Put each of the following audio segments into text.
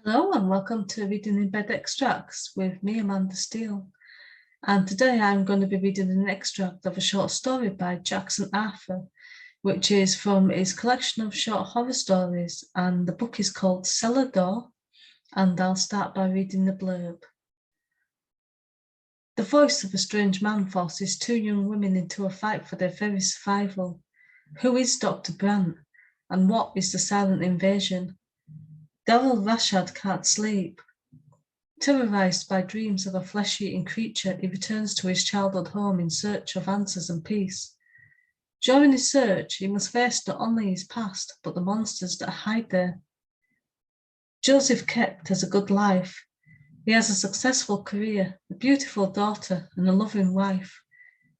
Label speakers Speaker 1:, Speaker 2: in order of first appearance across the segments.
Speaker 1: Hello and welcome to Reading in Bed Extracts with me, Amanda Steele. And today I'm going to be reading an extract of a short story by Jackson Arthur, which is from his collection of short horror stories. And the book is called Cellar Door, and I'll start by reading the blurb. The voice of a strange man forces two young women into a fight for their very survival. Who is Dr. Brant, and what is the silent invasion? Darryl Rashad can't sleep. Terrorized by dreams of a flesh-eating creature, he returns to his childhood home in search of answers and peace. During his search, he must face not only his past, but the monsters that hide there. Joseph Keppt has a good life. He has a successful career, a beautiful daughter, and a loving wife.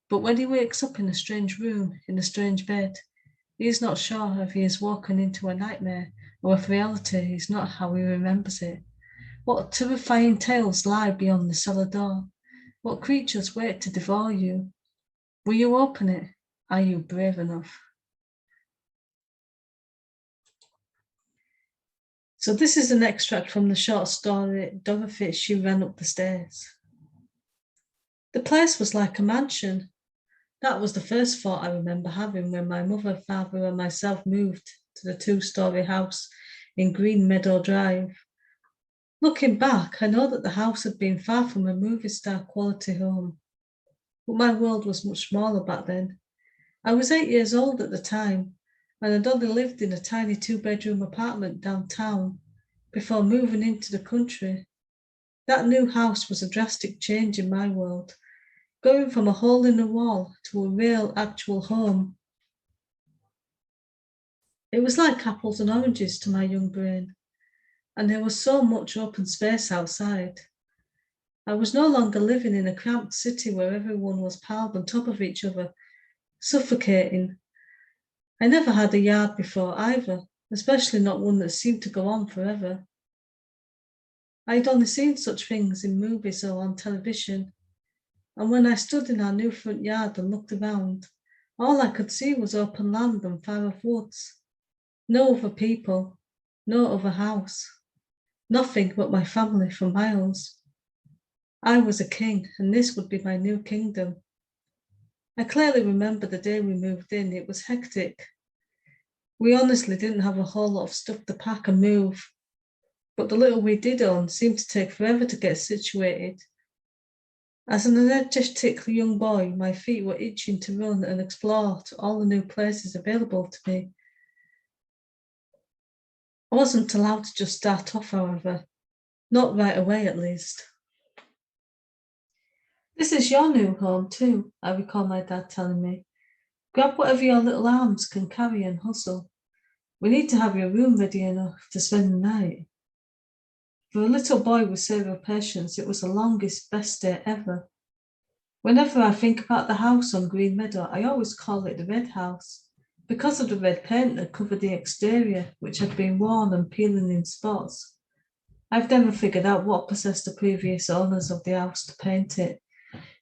Speaker 1: But when he wakes up in a strange room, in a strange bed, he is not sure if he has woken into a nightmare or if reality is not how he remembers it. What terrifying tales lie beyond the cellar door? What creatures wait to devour you? Will you open it? Are you brave enough? So this is an extract from the short story, Dorothy, She Ran Up the Stairs. The place was like a mansion. That was the first thought I remember having when my mother, father, and myself moved to the two-story house in Green Meadow Drive. Looking back, I know that the house had been far from a movie star quality home, but my world was much smaller back then. I was 8 years old at the time, and I'd only lived in a tiny two-bedroom apartment downtown before moving into the country. That new house was a drastic change in my world, going from a hole in the wall to a real, actual home. It was like apples and oranges to my young brain, and there was so much open space outside. I was no longer living in a cramped city where everyone was piled on top of each other, suffocating. I never had a yard before either, especially not one that seemed to go on forever. I'd only seen such things in movies or on television, and when I stood in our new front yard and looked around, all I could see was open land and far off woods. No other people, no other house, nothing but my family for miles. I was a king, and this would be my new kingdom. I clearly remember the day we moved in. It was hectic. We honestly didn't have a whole lot of stuff to pack and move, but the little we did own seemed to take forever to get situated. As an energetic young boy, my feet were itching to run and explore to all the new places available to me. I wasn't allowed to just start off, however, not right away at least. This is your new home too, I recall my dad telling me. Grab whatever your little arms can carry and hustle. We need to have your room ready enough to spend the night. For a little boy with zero patience, it was the longest, best day ever. Whenever I think about the house on Green Meadow, I always call it the Red House, because of the red paint that covered the exterior, which had been worn and peeling in spots. I've never figured out what possessed the previous owners of the house to paint it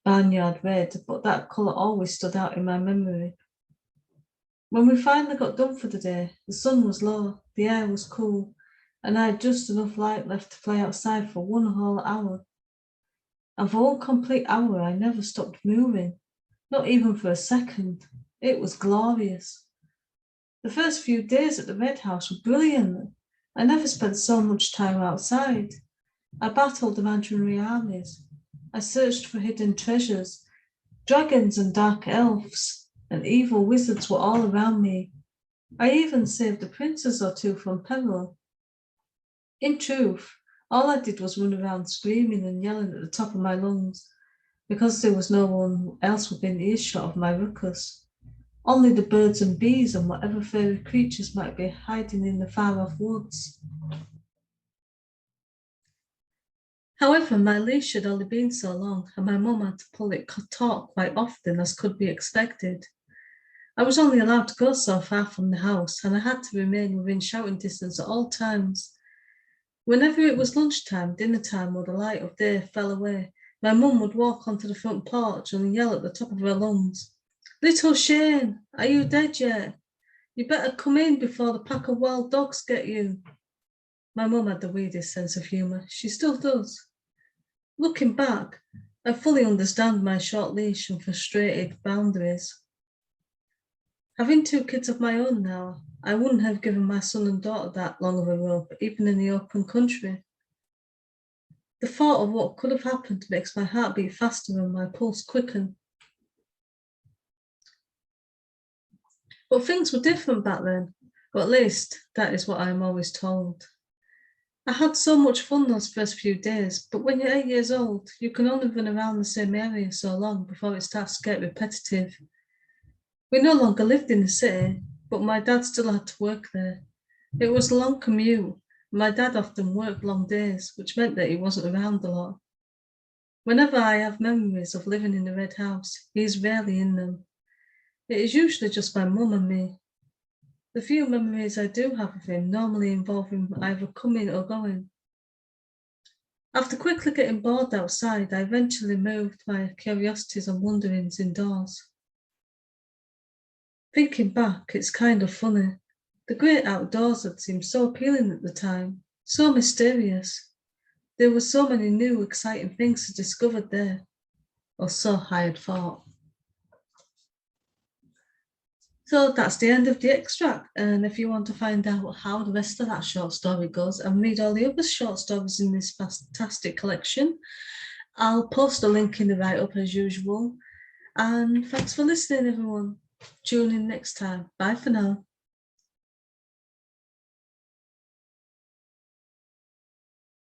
Speaker 1: barnyard red, but that colour always stood out in my memory. When we finally got done for the day, the sun was low, the air was cool, and I had just enough light left to play outside for 1 whole hour. And for 1 complete hour, I never stopped moving, not even for a second. It was glorious. The first few days at the Red House were brilliant. I never spent so much time outside. I battled imaginary armies. I searched for hidden treasures. Dragons and dark elves and evil wizards were all around me. I even saved a princess or two from peril. In truth, all I did was run around screaming and yelling at the top of my lungs, because there was no one else within earshot of my ruckus. Only the birds and bees and whatever fairy creatures might be hiding in the far-off woods. However, my leash had only been so long, and my mum had to pull it taut quite often, as could be expected. I was only allowed to go so far from the house, and I had to remain within shouting distance at all times. Whenever it was lunchtime, dinner time, or the light of day fell away, my mum would walk onto the front porch and yell at the top of her lungs, "Little Shane, are you dead yet? You better come in before the pack of wild dogs get you." My mum had the weirdest sense of humour. She still does. Looking back, I fully understand my short leash and frustrated boundaries. Having two kids of my own now, I wouldn't have given my son and daughter that long of a rope, even in the open country. The thought of what could have happened makes my heart beat faster and my pulse quicken. But things were different back then, or at least that is what I am always told. I had so much fun those first few days, but when you're 8 years old, you can only run around the same area so long before it starts to get repetitive. We no longer lived in the city, but my dad still had to work there. It was a long commute. My dad often worked long days, which meant that he wasn't around a lot. Whenever I have memories of living in the red house, he is rarely in them. It is usually just my mum and me. The few memories I do have of him normally involve him either coming or going. After quickly getting bored outside, I eventually moved my curiosities and wonderings indoors. Thinking back, it's kind of funny. The great outdoors had seemed so appealing at the time, so mysterious. There were so many new, exciting things to discover there, or so I had thought. So that's the end of the extract. And if you want to find out how the rest of that short story goes and read all the other short stories in this fantastic collection, I'll post a link in the write-up as usual. And thanks for listening, everyone. Tune in next time. Bye for now.